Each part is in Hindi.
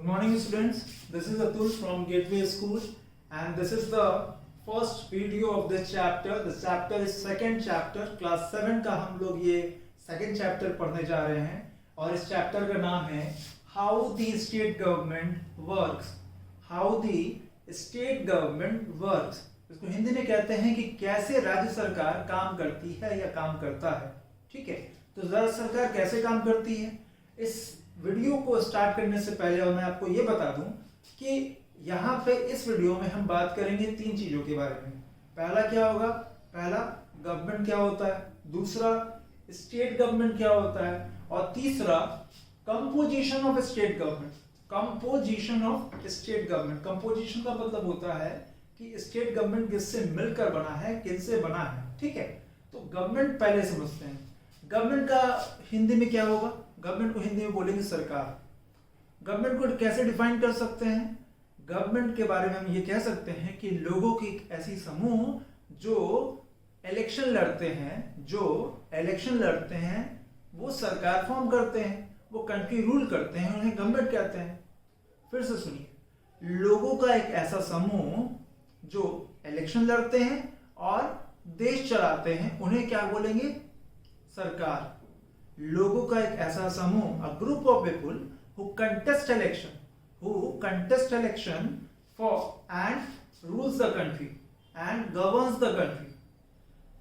Good morning students, this is Atul from Gateway School and this is the first video of this chapter. The chapter is second chapter, class 7 का हम लोग ये second chapter पढ़ने जा रहे हैं और इस chapter का नाम है How the State Government Works. How the State Government Works. इसको हिंदी में कहते हैं कि कैसे राज्य सरकार काम करती है या काम करता है. ठीक है, तो राज्य सरकार कैसे काम करती है. इस वीडियो को स्टार्ट करने से पहले और मैं आपको ये बता दूं कि यहाँ पे इस वीडियो में हम बात करेंगे तीन चीजों के बारे में. पहला क्या होगा, पहला गवर्नमेंट क्या होता है, दूसरा स्टेट गवर्नमेंट क्या होता है और तीसरा composition of state government. Composition of state government, composition का मतलब होता है कि स्टेट गवर्नमेंट किससे मिलकर बना है, किससे बना है. ठीक है, तो गवर्नमेंट पहले समझते हैं. गवर्नमेंट का हिंदी में क्या होगा, गवर्नमेंट को हिंदी में बोलेंगे सरकार. गवर्नमेंट को कैसे डिफाइन कर सकते हैं, गवर्नमेंट के बारे में हम ये कह सकते हैं कि लोगों की एक ऐसी समूह जो इलेक्शन लड़ते हैं, वो सरकार फॉर्म करते हैं, वो कंट्री रूल करते हैं, उन्हें गवर्नमेंट कहते हैं. फिर से सुनिए, लोगों का एक ऐसा समूह जो इलेक्शन लड़ते हैं और देश चलाते हैं, उन्हें क्या बोलेंगे, सरकार. लोगों का एक ऐसा समूह, a group of people who contest election for and rules the country and governs the country.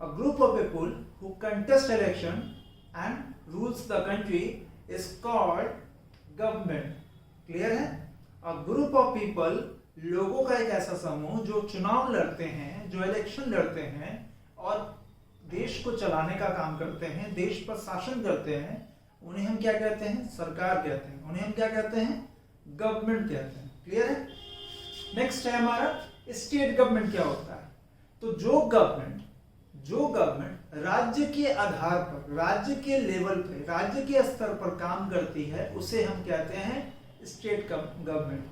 A group of people who contest election and rules the country is called government. Clear है? A group of people, लोगों का एक ऐसा समूह जो चुनाव लड़ते हैं, जो इलेक्शन लड़ते हैं और देश को चलाने का काम करते हैं, देश पर शासन करते हैं, उन्हें हम क्या कहते हैं, सरकार कहते हैं. उन्हें हम क्या कहते हैं, गवर्नमेंट कहते हैं. क्लियर है? नेक्स्ट है हमारा स्टेट गवर्नमेंट क्या होता है. तो जो गवर्नमेंट राज्य के आधार पर, राज्य के लेवल पे, राज्य के स्तर पर काम करती है, उसे हम कहते हैं स्टेट गवर्नमेंट.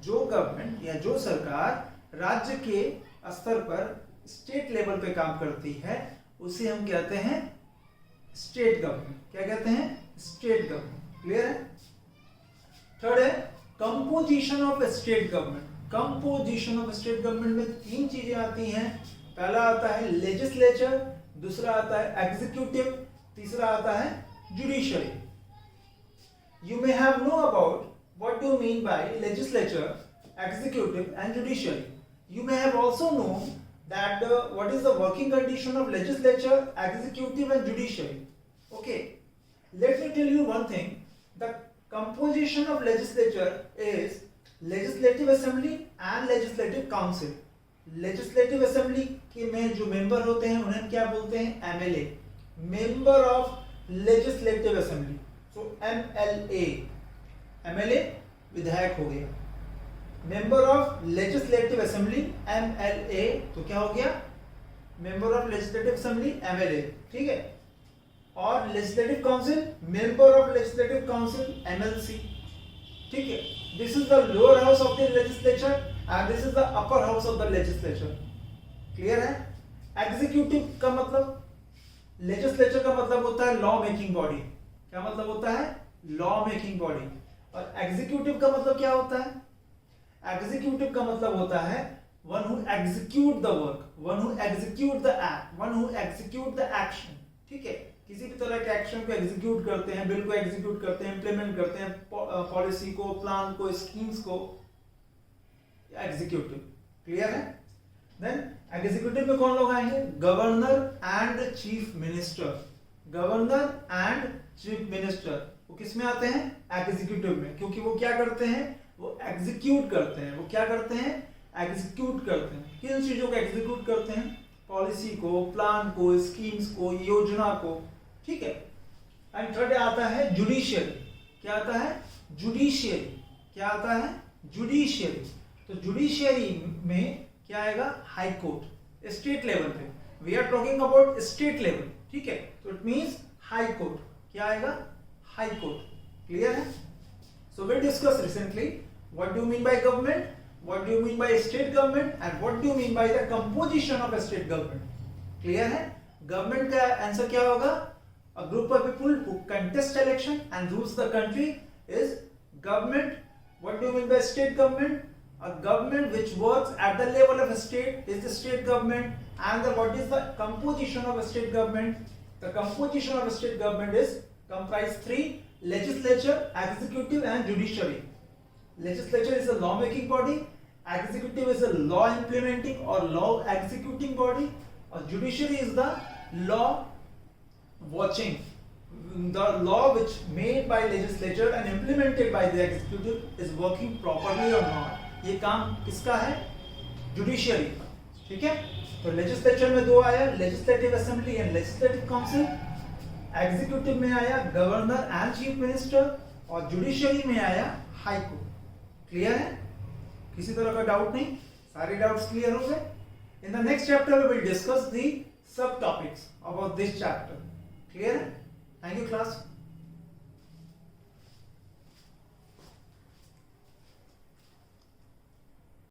जो गवर्नमेंट या जो सरकार राज्य के स्तर पर, स्टेट लेवल पे काम करती है, उसे हम कहते हैं स्टेट गवर्नमेंट. क्या कहते हैं, स्टेट गवर्नमेंट. क्लियर है? थर्ड है composition of state government. Composition of state government में तीन चीजें आती हैं. पहला आता है लेजिस्लेचर, दूसरा आता है एग्जीक्यूटिव, तीसरा आता है judiciary. You may have know about what do mean by legislature, executive and judiciary. You may have also known that what is the working condition of legislature, executive and judiciary. Okay, let me tell you one thing. The composition of legislature is legislative assembly and legislative council. Legislative assembly के में जो मेंबर होते हैं उन्हें क्या बोलते हैं, MLA, member of legislative assembly. So MLA विधायक हो गया. Member of legislative assembly MLA, तो क्या हो गया, member of legislative assembly MLA. ठीक है, और legislative council, member of legislative council MLC. ठीक है, this is the lower house of the legislature and this is the upper house of the legislature. Clear है? एग्जीक्यूटिव का मतलब, लेजिस्लेचर का मतलब होता है लॉ मेकिंग बॉडी. क्या मतलब होता है, लॉ मेकिंग बॉडी. और एग्जीक्यूटिव का मतलब क्या होता है, एग्जीक्यूटिव का मतलब होता है one who execute the work, one who execute the act, one who execute the action. ठीक है, किसी भी तरह के एक्शन को एग्जीक्यूट करते हैं, बिल को एग्जीक्यूट करते हैं, इंप्लीमेंट करते हैं, पॉलिसी को, प्लान को, स्कीम्स को, एग्जीक्यूटिव. क्लियर है? देन एग्जीक्यूटिव में कौन लोग आएंगे, governor and chief minister. Governor and chief minister वो किस में आते हैं, एग्जीक्यूटिव में, क्योंकि वो क्या करते हैं, वो एग्जीक्यूट करते हैं. वो क्या करते हैं, एग्जीक्यूट करते हैं. किन चीजों को एग्जीक्यूट करते हैं, पॉलिसी को, प्लान को, स्कीम्स को, योजना को. ठीक है. एंड थर्ड आता है जुडिशियरी. क्या आता है, जुडिशियरी. क्या आता है, जुडिशियरी. तो जुडिशियरी में क्या आएगा, हाई कोर्ट. स्टेट लेवल पे, we are talking about state level. ठीक है, तो इट मींस हाई कोर्ट. क्या आएगा, हाई कोर्ट. क्लियर है? So we discussed recently what do you mean by government, what do you mean by state government and what do you mean by the composition of a state government. Clear है? Government का आंसर क्या होगा, a group of people who contest election and rules the country is government. What do you mean by state government? A government which works at the level of a state is the state government. And what is the composition of a state government? The composition of a state government is comprised three: legislature, executive, and judiciary. Legislature is a lawmaking body, executive is a law implementing or law executing body, or judiciary is the law watching. The law which made by legislature and implemented by the executive is working properly or not. ये काम किसका है? जुडिशियरी का. ठीक है. तो लेजिस्लेचर में दो आया, legislative assembly and legislative council. Executive में आया गवर्नर एंड चीफ मिनिस्टर, और जुडिशियरी में आया हाई कोर्ट. क्लियर है? किसी तरह का डाउट नहीं? सारे डाउट्स क्लियर हो गए? In the next chapter we will discuss the subtopics about this chapter. Clear है? Thank you class.